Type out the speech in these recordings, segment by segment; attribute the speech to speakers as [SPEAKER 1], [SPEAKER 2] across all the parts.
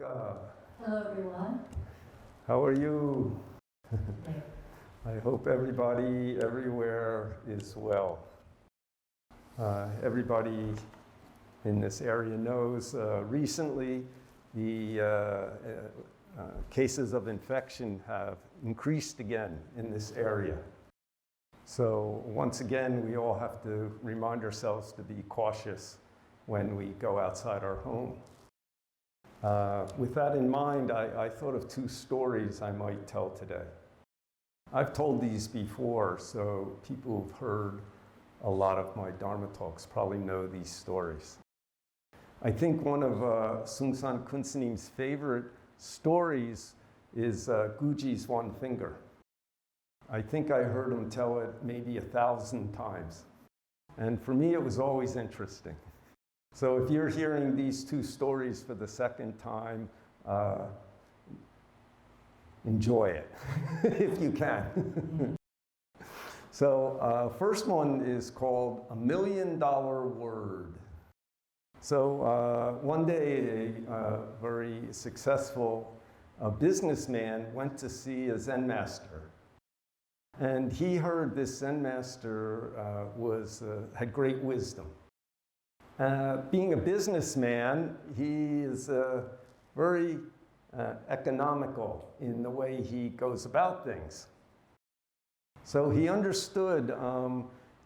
[SPEAKER 1] Monica.
[SPEAKER 2] Hello, everyone.
[SPEAKER 1] How are you? I hope everybody everywhere is well. Everybody in this area knows recently the cases of infection have increased again in this area. So once again, we all have to remind ourselves to be cautious when we go outside our home. With that in mind, I thought of two stories I might tell today. I've told these before, so people who've heard a lot of my Dharma talks probably know these stories. I think one of Sungsan Kunsanim's favorite stories is Guji's One Finger. I think I heard him tell it maybe 1,000 times. And for me, it was always interesting. So if you're hearing these two stories for the second time, enjoy it, if you can. So first one is called $1 Million Word. So one day, a very successful businessman went to see a Zen master. And he heard this Zen master had great wisdom. Being a businessman, he is very economical in the way he goes about things. So he understood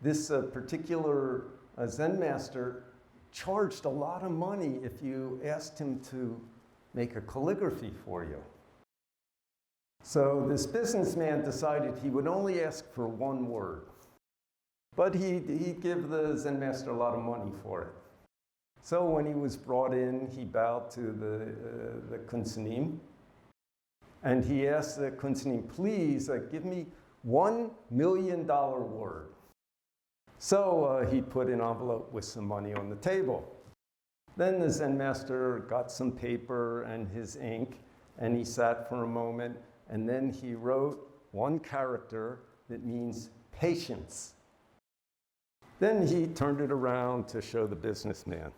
[SPEAKER 1] this particular Zen master charged a lot of money if you asked him to make a calligraphy for you. So this businessman decided he would only ask for one word. But he'd give the Zen master a lot of money for it. So when he was brought in, he bowed to the Kunsanim. And he asked the Kunsanim, please give me $1 million word. So he put an envelope with some money on the table. Then the Zen master got some paper and his ink, and he sat for a moment, and then he wrote one character that means patience. Then he turned it around to show the businessman.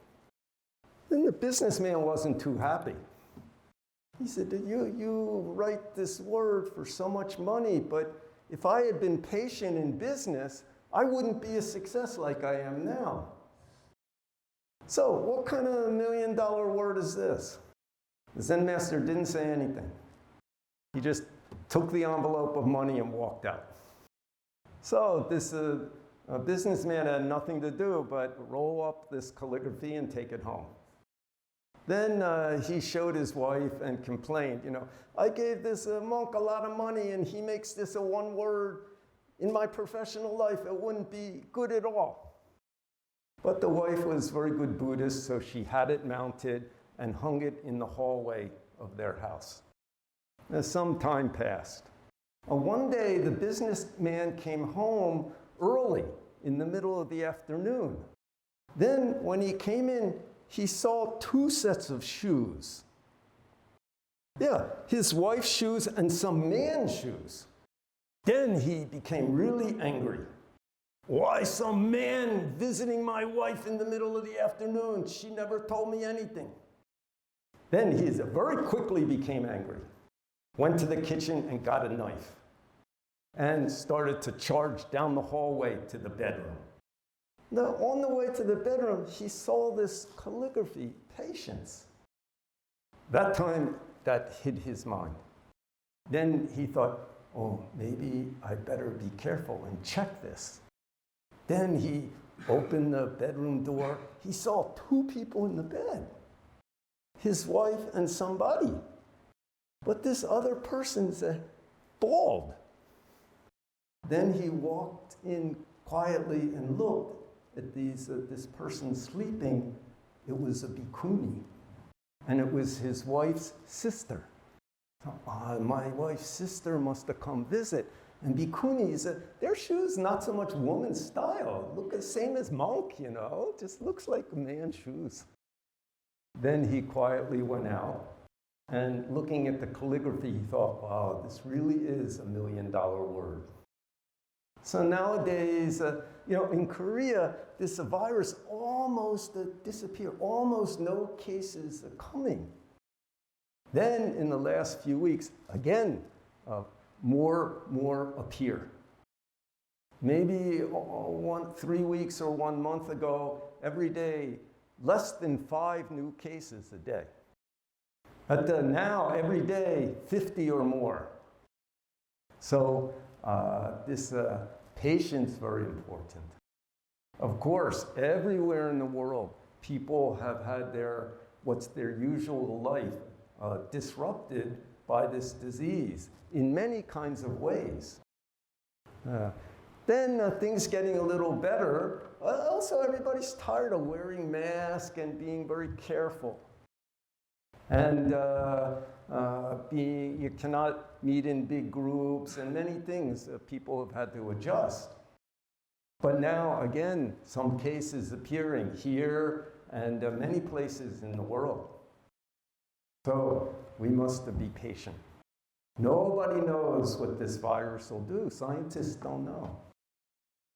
[SPEAKER 1] Then the businessman wasn't too happy. He said, you write this word for so much money, but if I had been patient in business, I wouldn't be a success like I am now. So what kind of $1 million word is this? The Zen master didn't say anything. He just took the envelope of money and walked out. So this businessman had nothing to do but roll up this calligraphy and take it home. Then he showed his wife and complained, I gave this monk a lot of money and he makes this a one word. In my professional life, it wouldn't be good at all. But the wife was a very good Buddhist, so she had it mounted and hung it in the hallway of their house. Now, some time passed. One day, the businessman came home early in the middle of the afternoon. Then, when he came in, he saw two sets of shoes. Yeah, his wife's shoes and some man's shoes. Then he became really angry. Why, some man visiting my wife in the middle of the afternoon? She never told me anything. Then he very quickly became angry. Went to the kitchen and got a knife and started to charge down the hallway to the bedroom. Now, on the way to the bedroom, he saw this calligraphy, patience. That time, that hit his mind. Then he thought, oh, maybe I better be careful and check this. Then he opened the bedroom door. He saw two people in the bed, his wife and somebody. But this other person's bald. Then he walked in quietly and looked at this person sleeping. It was a bhikkhuni, and it was his wife's sister. My wife's sister must have come visit. And bhikkhunis, their shoes not so much woman's style. Look the same as monk, just looks like man's shoes. Then he quietly went out, and looking at the calligraphy, he thought, wow, this really is $1 million word. So nowadays, in Korea, this virus almost disappeared, almost no cases coming. Then in the last few weeks, again, more appear. Maybe 3 weeks or 1 month ago, every day, less than 5 new cases a day. Now, every day, 50 or more. So this patience is very important. Of course, everywhere in the world, people have had what's their usual life disrupted by this disease in many kinds of ways. Then things getting a little better. Also, everybody's tired of wearing masks and being very careful. And you cannot meet in big groups and many things people have had to adjust. But now, again, some cases appearing here and many places in the world. So we must be patient. Nobody knows what this virus will do. Scientists don't know.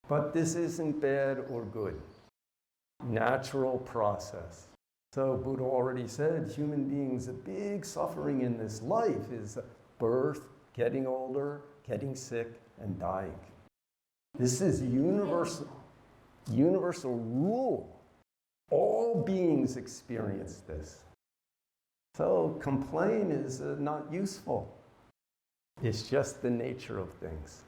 [SPEAKER 1] But this isn't bad or good. Natural process. So Buddha already said, human beings, a big suffering in this life is birth, getting older, getting sick, and dying. This is universal rule. All beings experience this. So complain is not useful. It's just the nature of things.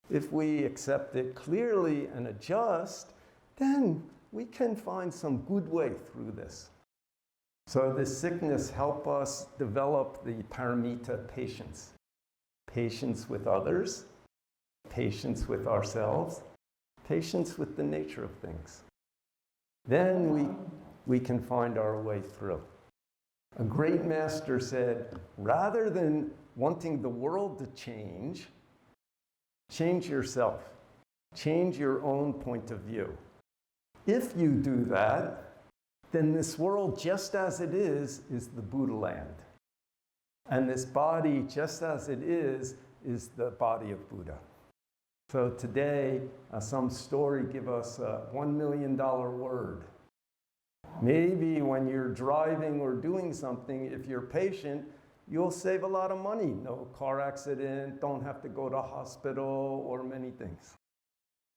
[SPEAKER 1] If we accept it clearly and adjust, then we can find some good way through this. So this sickness helps us develop the paramita patience. Patience with others, patience with ourselves, patience with the nature of things. Then we can find our way through. A great master said, rather than wanting the world to change yourself. Change your own point of view. If you do that, then this world, just as it is the Buddha land. And this body, just as it is the body of Buddha. So today, some story give us a $1 million word. Maybe when you're driving or doing something, if you're patient, you'll save a lot of money. No car accident, don't have to go to hospital, or many things.